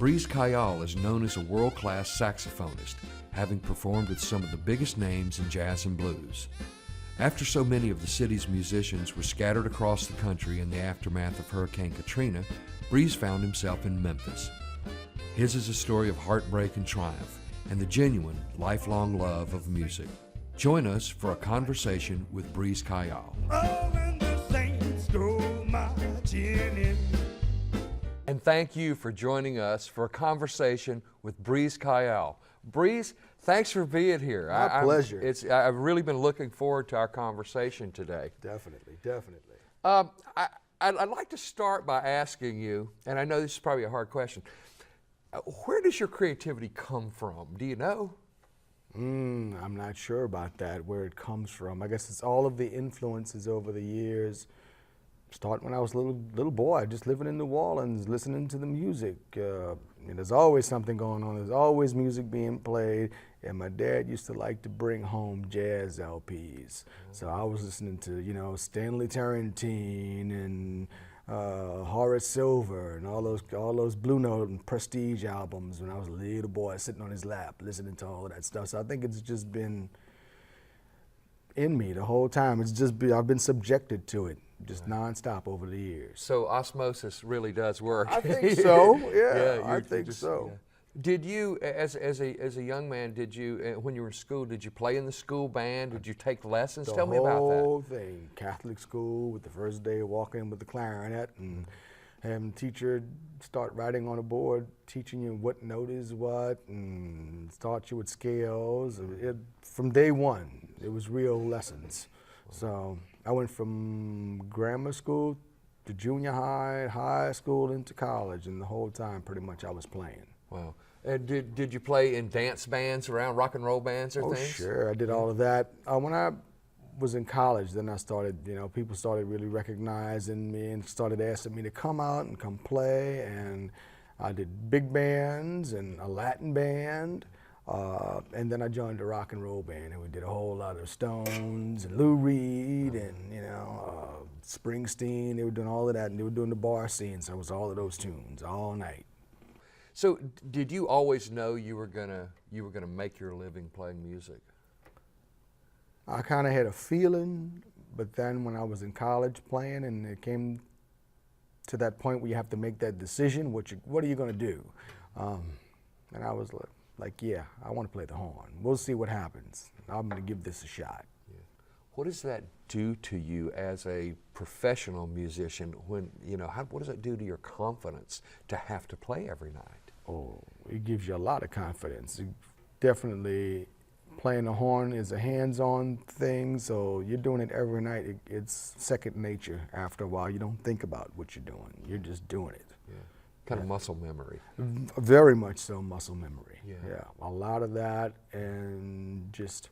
Breeze Kayal is known as a world-class saxophonist, having performed with some of the biggest names in jazz and blues. After so many of the city's musicians were scattered across the country in the aftermath of Hurricane Katrina, Breeze found himself in Memphis. His is a story of heartbreak and triumph, and the genuine, lifelong love of music. Join us for a conversation with Breeze Kayal. Oh, when the saints go marching in. And thank you for joining us for a conversation with Breeze Kayal. Breeze, thanks for being here. My pleasure. I've really been looking forward to our conversation today. Definitely, definitely. I'd like to start by asking you, and I know this is probably a hard question, where does your creativity come from? Do you know? I'm not sure about that, where it comes from. I guess it's all of the influences over the years. Start when I was a little boy, just living in New Orleans, listening to the music. There's always something going on. There's always music being played. And my dad used to like to bring home jazz LPs. So I was listening to, Stanley Tarantine and Horace Silver and all those Blue Note and Prestige albums when I was a little boy sitting on his lap listening to all of that stuff. So I think it's just been in me the whole time. I've been subjected to it just nonstop over the years. So osmosis really does work. I think so. Yeah, I you're think just- so. yeah. Did you, as a young man, when you were in school, did you play in the school band? Did you take lessons? Tell me about The that. whole thing. Catholic school with the first day walking with the clarinet and having the teacher start writing on a board, teaching you what note is what, and start you with scales. From day one, it was real lessons. So I went from grammar school to junior high, high school, into college, and the whole time pretty much I was playing. Wow. And did you play in dance bands around, rock and roll bands or Oh, things? sure, I did all of that. When I was in college, then I started, people started really recognizing me and started asking me to come out and come play, and I did big bands and a Latin band, and then I joined a rock and roll band, and we did a whole lot of Stones and Lou Reed and, Springsteen. They were doing all of that, and they were doing the bar scene, so it was all of those tunes all night. So did you always know you were gonna make your living playing music? I kind of had a feeling, but then when I was in college playing and it came to that point where you have to make that decision, what are you going to do? And I was like, yeah, I want to play the horn. We'll see what happens. I'm going to give this a shot. Yeah. What does that do to you as a professional musician when, what does it do to your confidence to have to play every night? Oh, it gives you a lot of confidence. Definitely playing the horn is a hands-on thing, so you're doing it every night. It's second nature after a while. You don't think about what you're doing. You're just doing it. Yeah. Kind of muscle memory. Very much so, muscle memory. Yeah. A lot of that, and just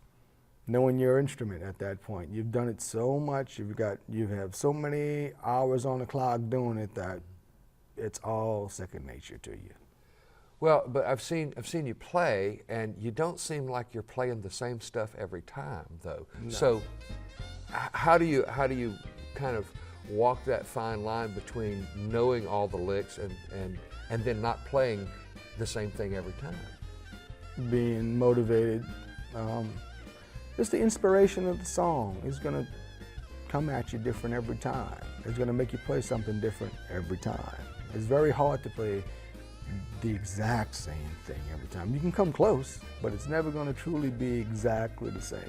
knowing your instrument at that point. You've done it so much, you have so many hours on the clock doing it that it's all second nature to you. Well, but I've seen you play, and you don't seem like you're playing the same stuff every time, though. No. So, how do you kind of walk that fine line between knowing all the licks and then not playing the same thing every time? Being motivated, just the inspiration of the song is going to come at you different every time. It's going to make you play something different every time. It's very hard to play the exact same thing every time. You can come close, but it's never going to truly be exactly the same.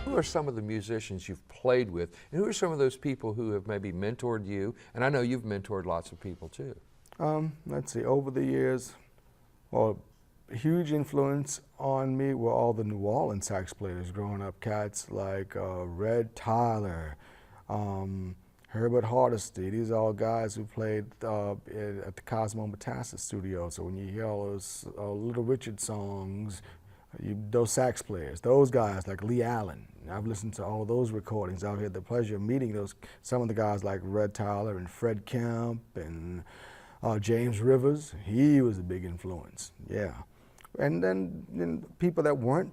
Who are some of the musicians you've played with, and who are some of those people who have maybe mentored you? And I know you've mentored lots of people too. Let's see, over the years, well, a huge influence on me were all the New Orleans sax players growing up. Cats like Red Tyler, Herbert Hardesty. These are all guys who played at the Cosmo Metaxas studio. So when you hear all those Little Richard songs, those sax players, those guys like Lee Allen. I've listened to all those recordings. I've had the pleasure of meeting some of the guys like Red Tyler and Fred Kemp and James Rivers. He was a big influence, yeah. And then people that weren't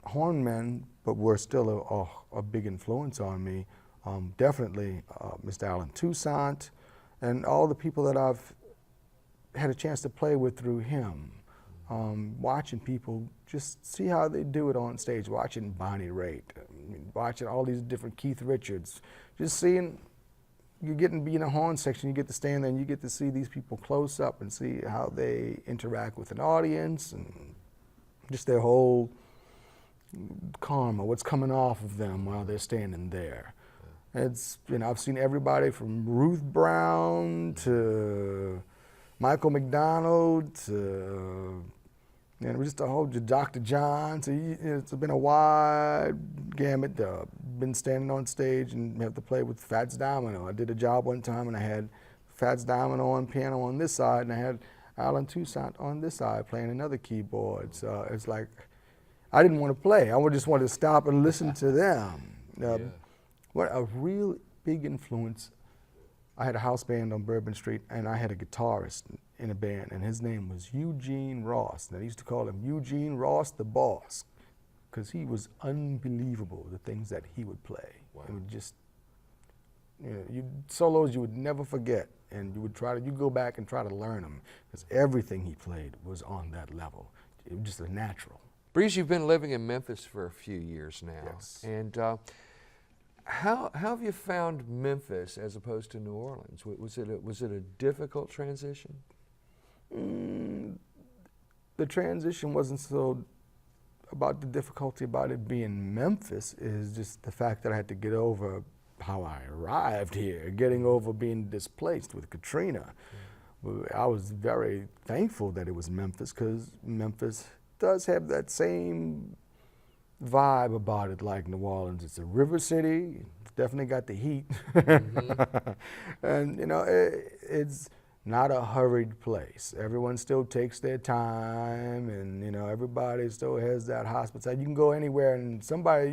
hornmen, but were still a big influence on me. Definitely Mr. Alan Toussaint and all the people that I've had a chance to play with through him. Watching people just see how they do it on stage, watching Bonnie Raitt, watching all these different Keith Richards, just seeing, you get to be in a horn section, you get to stand there and you get to see these people close up and see how they interact with an audience and just their whole karma, what's coming off of them while they're standing there. It's, I've seen everybody from Ruth Brown to Michael McDonald to just a whole Dr. John. So it's been a wide gamut. Been standing on stage and have to play with Fats Domino. I did a job one time and I had Fats Domino on piano on this side and I had Alan Toussaint on this side playing another keyboard. So it's like, I didn't want to play. I just wanted to stop and listen to them. What a real big influence. I had a house band on Bourbon Street and I had a guitarist in a band and his name was Eugene Ross. And I used to call him Eugene Ross the Boss because he was unbelievable, the things that he would play. Wow. It would just, solos you would never forget and you would you go back and try to learn them because everything he played was on that level. It was just a natural. Breeze, you've been living in Memphis for a few years now. Yes. And how have you found Memphis as opposed to New Orleans? Was it a difficult transition? The transition wasn't so about the difficulty about it being Memphis, is just the fact that I had to get over how I arrived here, getting over being displaced with Katrina. I was very thankful that it was Memphis because Memphis does have that same vibe about it like New Orleans. It's a river city, it's definitely got the heat. And it's not a hurried place. Everyone still takes their time and everybody still has that hospitality. You can go anywhere and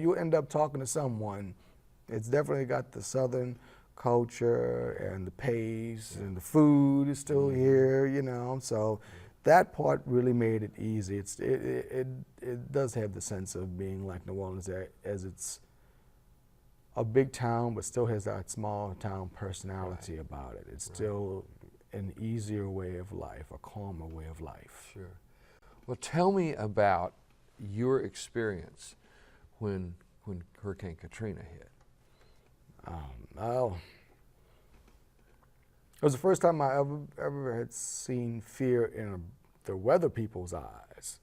you end up talking to someone. It's definitely got the Southern culture and the pace and the food is still here, so that part really made it easy. It does have the sense of being like New Orleans, as it's a big town, but still has that small town personality about it. It's still an easier way of life, a calmer way of life. Sure. Well, tell me about your experience when Hurricane Katrina hit. Well, it was the first time I ever had seen fear in the weather people's eyes.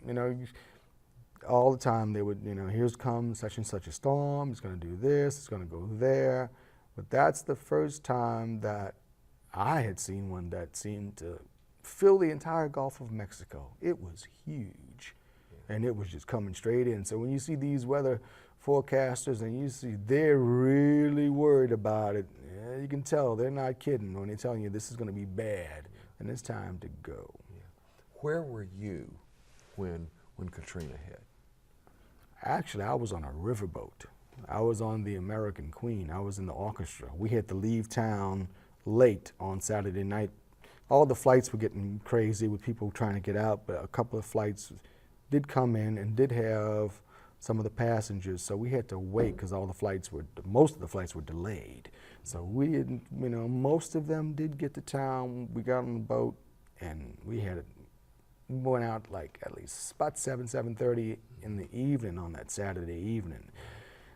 All the time they would, here's comes such and such a storm, it's going to do this, it's going to go there. But that's the first time that I had seen one that seemed to fill the entire Gulf of Mexico. It was huge, and it was just coming straight in. So when you see these weather forecasters and you see they're really worried about it, you can tell they're not kidding when they're telling you this is going to be bad and it's time to go. Yeah. Where were you when Katrina hit? Actually, I was on a riverboat. I was on the American Queen. I was in the orchestra. We had to leave town late on Saturday night. All the flights were getting crazy with people trying to get out, but a couple of flights did come in and did have some of the passengers, so we had to wait because most of the flights were delayed. So we didn't, most of them did get to town. We got on the boat and we went out like at least about 7:30 in the evening on that Saturday evening.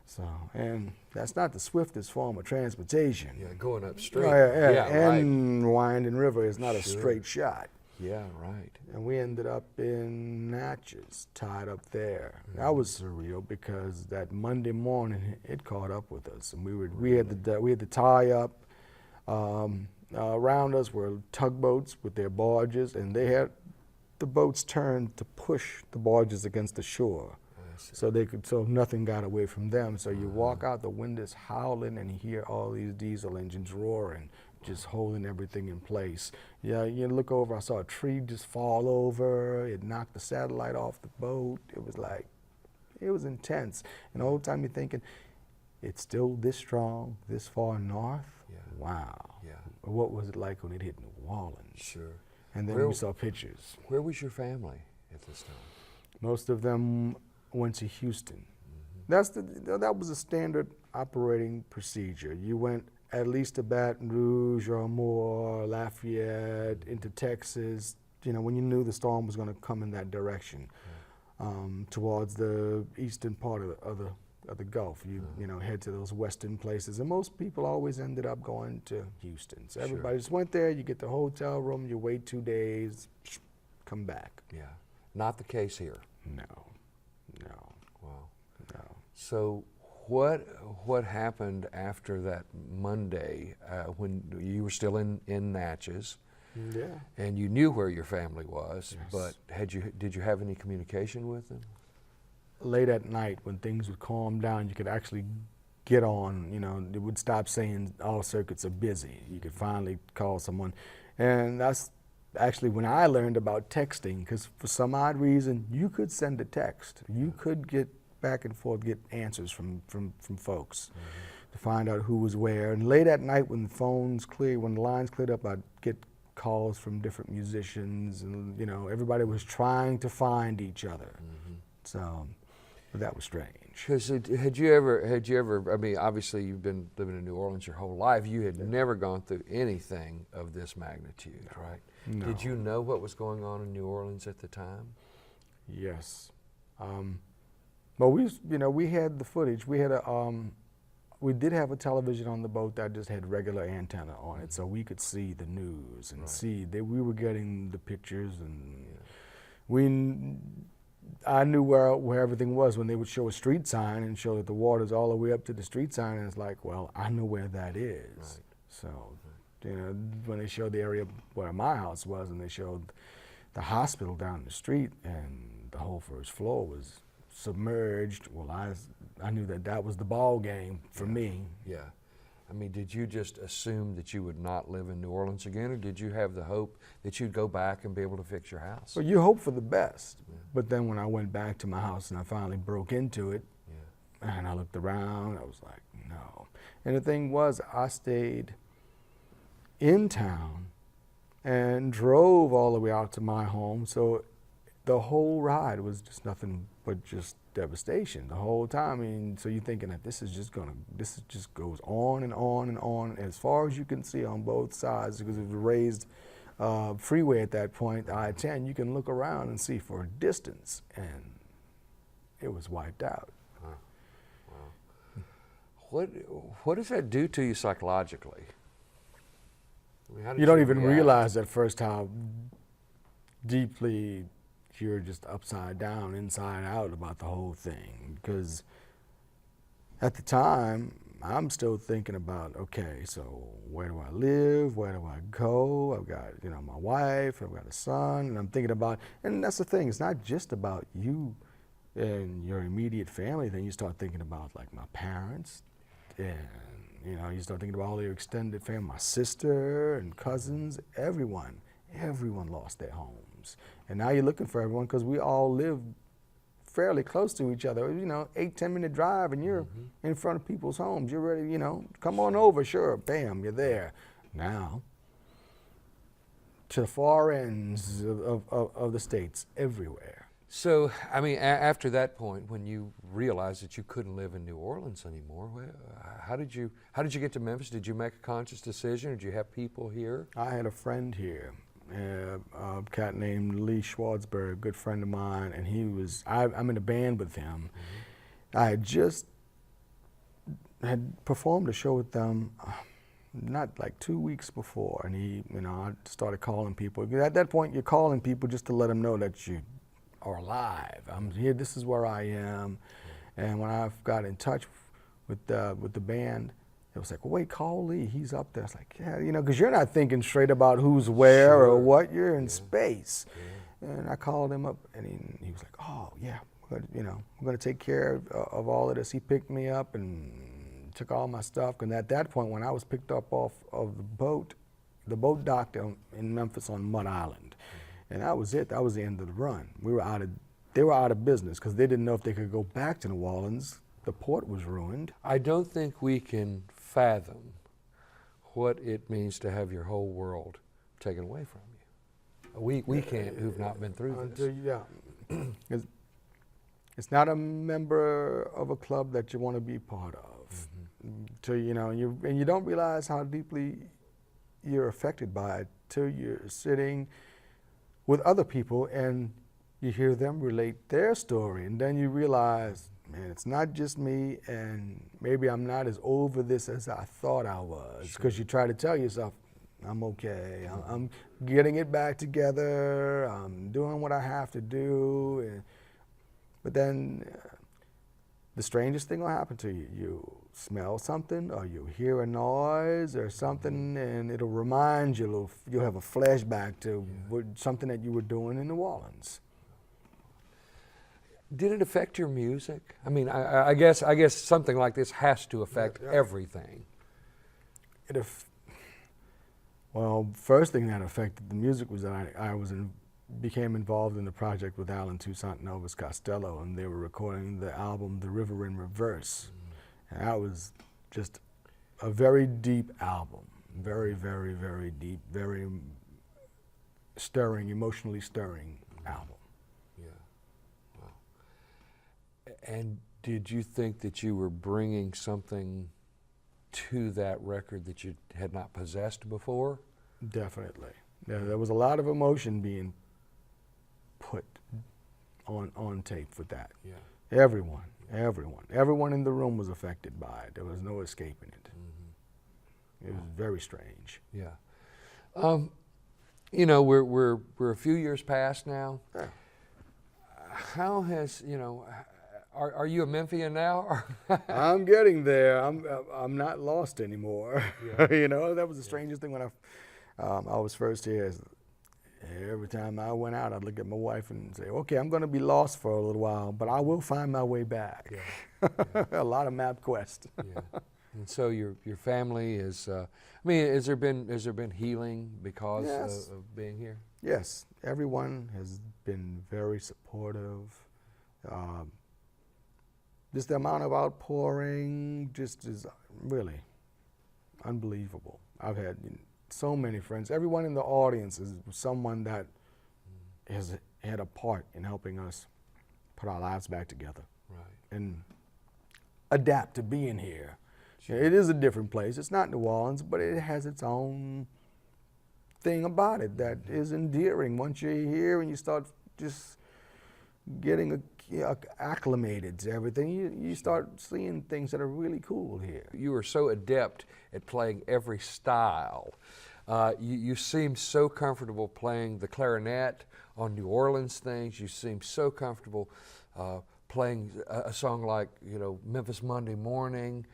So, and that's not the swiftest form of transportation. Yeah, going upstream. And Winding River is not a straight shot. Yeah, right. And we ended up in Natchez, tied up there. That was surreal because that Monday morning it caught up with us, and we had to tie up. Around us were tugboats with their barges, and they had the boats turned to push the barges against the shore, so nothing got away from them. So you walk out, the wind is howling, and you hear all these diesel engines roaring, just holding everything in place. Yeah, you look over, I saw a tree just fall over, it knocked the satellite off the boat. It was intense. And the whole time you're thinking, it's still this strong, this far north? Yeah. Wow. Yeah. What was it like when it hit New Orleans? Sure. And then we saw pictures. Where was your family at this time? Most of them went to Houston. That was a standard operating procedure. You went at least to Baton Rouge or Moore, Lafayette, into Texas, when you knew the storm was going to come in that direction, towards the eastern part of the Gulf. You head to those western places, and most people always ended up going to Houston. So everybody just went there. You get the hotel room, you wait 2 days, come back. Yeah. Not the case here. No. Wow. No. So what happened after that Monday when you were still in Natchez? Yeah. And you knew where your family was, Yes. but did you have any communication with them? Late at night, when things would calm down, you could actually get on. It would stop saying all circuits are busy. You could finally call someone, and that's actually when I learned about texting, because for some odd reason, you could send a text. You could get back and forth, get answers from folks to find out who was where. And late at night, when the lines cleared up, I'd get calls from different musicians, and everybody was trying to find each other. So that was strange. Because had you ever, I mean, obviously you've been living in New Orleans your whole life. You had never gone through anything of this magnitude, right? No. Did you know what was going on in New Orleans at the time? Yes. Well, we had the footage. We did have a television on the boat that just had regular antenna on it, so we could see the news and see that we were getting the pictures, and I knew where everything was when they would show a street sign and show that the water's all the way up to the street sign, and it's like, well, I know where that is. Right. So, when they showed the area where my house was, and they showed the hospital down the street, and the whole first floor was submerged, well, I knew that was the ball game for me. Yeah. I mean, did you just assume that you would not live in New Orleans again, or did you have the hope that you'd go back and be able to fix your house? Well, you hope for the best. But then when I went back to my house and I finally broke into it, and I looked around, I was like, no. And the thing was, I stayed in town and drove all the way out to my home, so the whole ride was just nothing but just devastation the whole time. I mean, so you're thinking that this just goes on and on and on as far as you can see on both sides, because it was a raised freeway at that point, I-10. You can look around and see for a distance, and it was wiped out. Wow. What does that do to you psychologically? I mean, how did You don't even react? realize at first how deeply you're just upside down, inside out about the whole thing. Because at the time, I'm still thinking about, okay, so where do I live? Where do I go? I've got, my wife, I've got a son, and I'm thinking about, and that's the thing, it's not just about you and your immediate family. Then you start thinking about, like, my parents, and, you start thinking about all your extended family, my sister and cousins, everyone lost their homes. And now you're looking for everyone, because we all live fairly close to each other, 8-10 minute drive, and you're in front of people's homes. You're ready, come on over, sure, bam, you're there. Now, to the far ends of the states, everywhere. So, I mean, after that point, when you realized that you couldn't live in New Orleans anymore, how did you get to Memphis? Did you make a conscious decision, or did you have people here? I had a friend here, a cat named Lee Schwartzberg, a good friend of mine, and I'm in a band with him. I had just performed a show with them not like 2 weeks before, and I started calling people. At that point, you're calling people just to let them know that you are alive. I'm here, this is where I am. And when I got in touch with the band, it was like, well, wait, call Lee, he's up there. It's like, yeah, because you're not thinking straight about who's where or what, you're in space. And I called him up, and he was like, oh, yeah, we're going to take care of all of this. He picked me up and took all my stuff. And at that point, when I was picked up off of the boat docked in Memphis on Mud Island. And that was it. That was the end of the run. They were out of business, because they didn't know if they could go back to New Orleans. The port was ruined. I don't think we can fathom what it means to have your whole world taken away from you. We can't, who've not been through this. Yeah. It's not a member of a club that you want to be part of. Till you don't realize how deeply you're affected by it till you're sitting with other people and you hear them relate their story, and then you realize, man, it's not just me, and maybe I'm not as over this as I thought I was. Because you try to tell yourself, I'm okay, I'm getting it back together, I'm doing what I have to do. But then the strangest thing will happen to you. You smell something, or you hear a noise or something, and it'll remind you, you'll have a flashback to something that you were doing in New Orleans. Did it affect your music? I mean, I guess something like this has to affect everything. Well, first thing that affected the music was that I became involved in the project with Alan Toussaint and Elvis Costello, and they were recording the album The River in Reverse. And that was just a very deep album, very, very, very deep, very stirring, emotionally stirring album. Yeah. Wow. And did you think that you were bringing something to that record that you had not possessed before? Definitely. There was a lot of emotion being put on tape with that. Yeah. Everyone in the room was affected by it. There was no escaping it. It was very strange. Yeah. You know, we're a few years past now. Yeah. How has, you know, are you a Memphian now? I'm getting there. I'm not lost anymore. Yeah. You know, that was the strangest thing when I was first here. Every time I went out, I'd look at my wife and say, okay, I'm going to be lost for a little while, but I will find my way back. Yeah. A lot of MapQuest. Yeah. And so your family is, I mean, has there been healing because Yes. of being here? Yes, everyone has been very supportive. Just the amount of outpouring just is really unbelievable. I've had so many friends. Everyone in the audience is someone that has had a part in helping us put our lives back together. Right. And adapt to being here. Sure. It is a different place. It's not New Orleans, but it has its own thing about it that is endearing. Once you're here and you start just getting acclimated to everything, you start seeing things that are really cool here. You are so adept at playing every style. You seem so comfortable playing the clarinet on New Orleans things. You seem so comfortable playing a song like, you know, Memphis Monday Morning.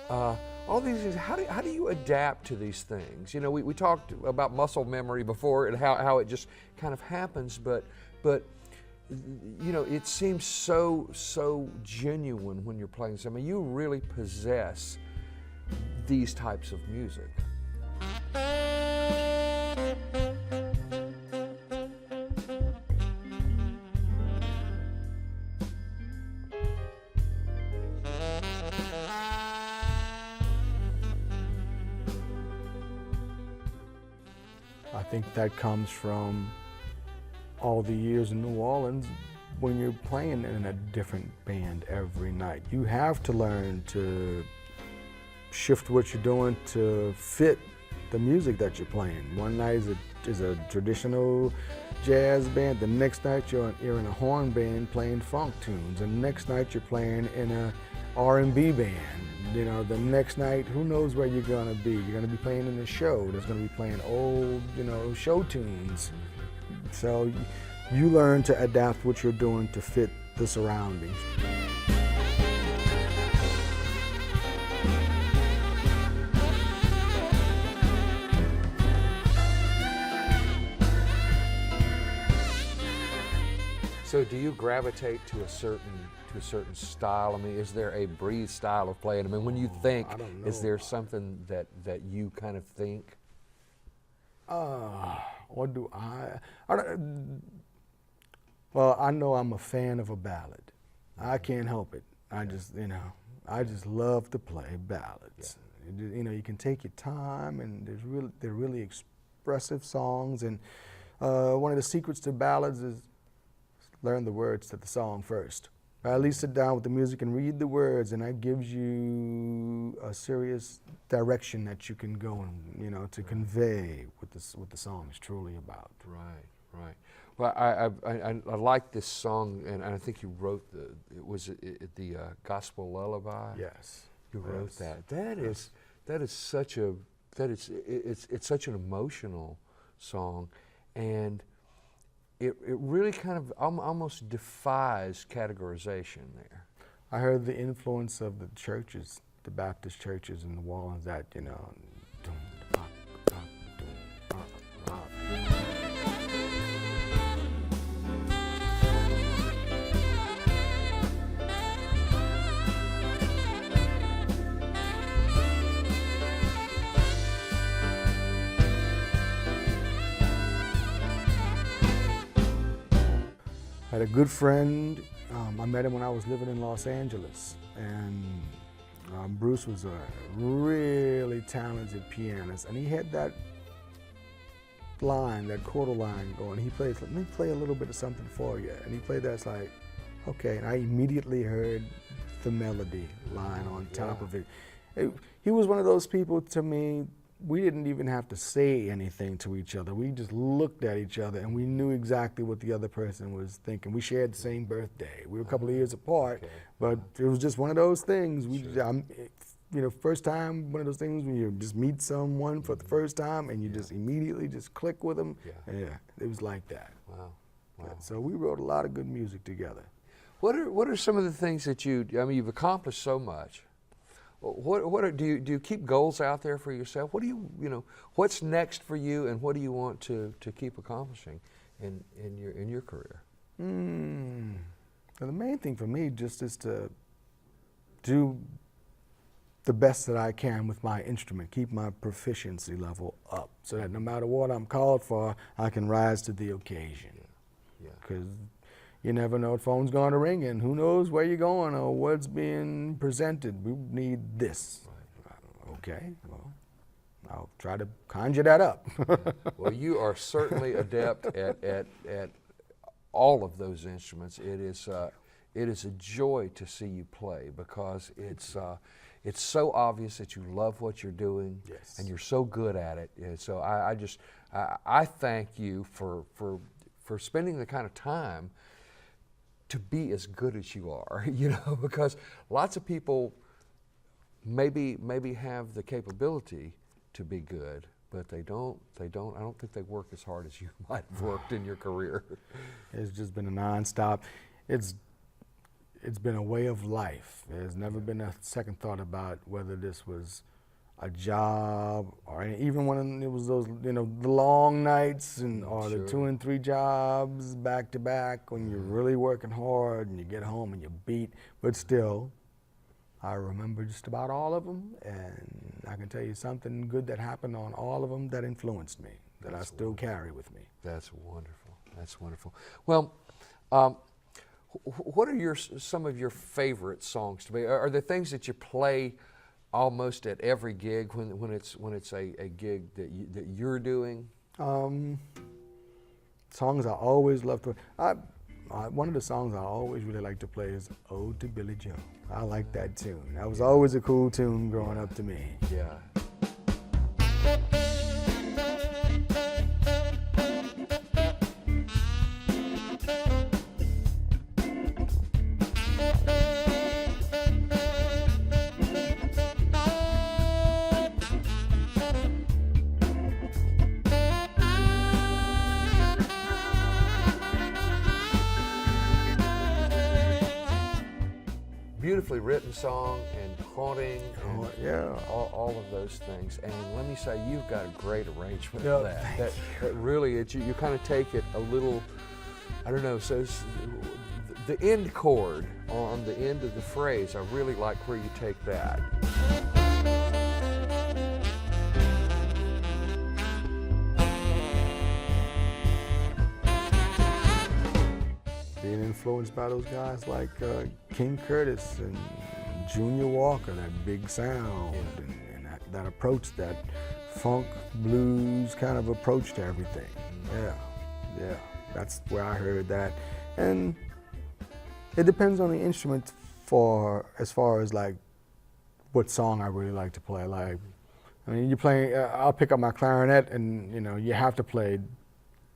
All these things, how do you adapt to these things? You know, we talked about muscle memory before and how it just kind of happens, but you know, it seems so genuine when you're playing this. I mean, you really possess these types of music. I think that comes from all the years in New Orleans when you're playing in a different band every night. You have to learn to shift what you're doing to fit the music that you're playing. One night is a traditional jazz band. The next night you're in a horn band playing funk tunes. And the next night you're playing in a R&B band. You know, the next night, who knows where you're gonna be? You're gonna be playing in a show that's gonna be playing old, you know, show tunes. So you learn to adapt what you're doing to fit the surroundings. So do you gravitate to a certain style? I mean, is there a breathe style of playing? I mean, when you think, I don't is know. there something that you kind of think? What do I don't, well, I know I'm a fan of a ballad. I can't help it. I just love to play ballads. Yeah. You know, you can take your time, and they're really expressive songs. And one of the secrets to ballads is learn the words to the song first. Or at least sit down with the music and read the words, and that gives you a serious direction that you can go and, you know, to convey what the song is truly about. Right, right. Well, I like this song, and I think you wrote the Gospel Lullaby. Yes. You wrote Yes. that. It's such an emotional song, and it really kind of almost defies categorization there. I heard the influence of the churches, the Baptist churches in New Orleans, that, you know, dum, ah, ah, dum, ah, ah. I had a good friend. I met him when I was living in Los Angeles, and Bruce was a really talented pianist, and he had that line, that quarter line going. He plays, let me play a little bit of something for you, and he played that. It's like, okay, and I immediately heard the melody line on top of it. He was one of those people, to me, we didn't even have to say anything to each other. We just looked at each other and we knew exactly what the other person was thinking. We shared the same birthday. We were a couple of years apart, but it was just one of those things. You know, first time, one of those things when you just meet someone for the first time and you just immediately just click with them. Yeah, it was like that. Wow. Wow. So we wrote a lot of good music together. What are some of the things that you've accomplished so much? Do you keep goals out there for yourself? What do what's next for you, and what do you want to keep accomplishing in your career? Well, the main thing for me just is to do the best that I can with my instrument, keep my proficiency level up, so that no matter what I'm called for, I can rise to the occasion. Because you never know, the phone's going to ring, and who knows where you're going or what's being presented. We need this. Right. Okay, well, I'll try to conjure that up. Well, you are certainly adept at all of those instruments. It is a joy to see you play, because it's so obvious that you love what you're doing, and you're so good at it. And so I thank you for spending the kind of time to be as good as you are, because lots of people maybe have the capability to be good, but I don't think they work as hard as you might have worked in your career. It's just been a nonstop. It's been a way of life. There's never been a second thought about whether this was a job, or even when it was those, the long nights or the 2 and 3 jobs back to back, when you're really working hard and you get home and you're beat. But still, I remember just about all of them, and I can tell you something good that happened on all of them that influenced me, that I still carry with me. That's wonderful. That's wonderful. Well, what are some of your favorite songs to be? Are there things that you play almost at every gig when it's a gig that you're doing? Songs I always love to. One of the songs I always really like to play is "Ode to Billy Joe." I like that tune. That was always a cool tune growing up to me. Yeah. Beautifully written song, and haunting, and all of those things. And let me say, you've got a great arrangement of that. That really, you kind of take it a little, I don't know, so the end chord on the end of the phrase, I really like where you take that. Being influenced by those guys like King Curtis and Junior Walker, that big sound, and that approach, that funk blues kind of approach to everything. Yeah, that's where I heard that. And It depends on the instrument for as far as like what song I really like to play. Like, I mean, you play. I'll pick up my clarinet, and you know, you have to play.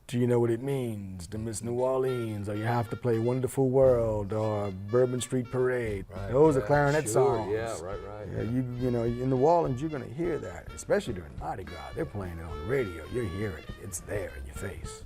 Do you know what it means to Miss New Orleans? Or you have to play Wonderful World or Bourbon Street Parade. Right, Those are yeah, clarinet sure, songs. yeah, right. Yeah, you know, in New Orleans, you're gonna hear that, especially during Mardi Gras. They're playing it on the radio. You're hearing it. It's there in your face.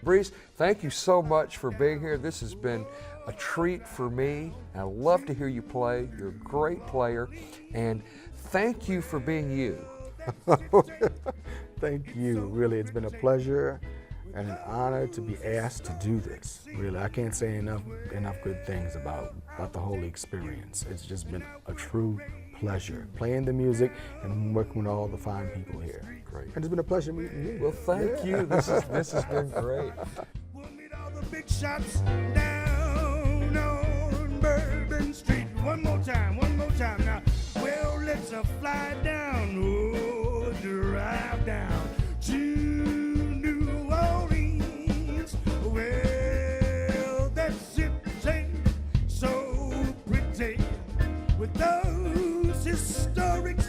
Breeze, thank you so much for being here. This has been a treat for me. I love to hear you play. You're a great player, and thank you for being you. Thank you. Really, it's been a pleasure and an honor to be asked to do this. Really, I can't say enough good things about the whole experience. It's just been a true pleasure playing the music and working with all the fine people here. Great. And it's been a pleasure meeting you. Well, thank you. This has been great. We'll meet all the big shots down on Bourbon Street. One more time now. Well, let's fly down, oh, drive down to New Orleans. Well, that city so pretty with those historic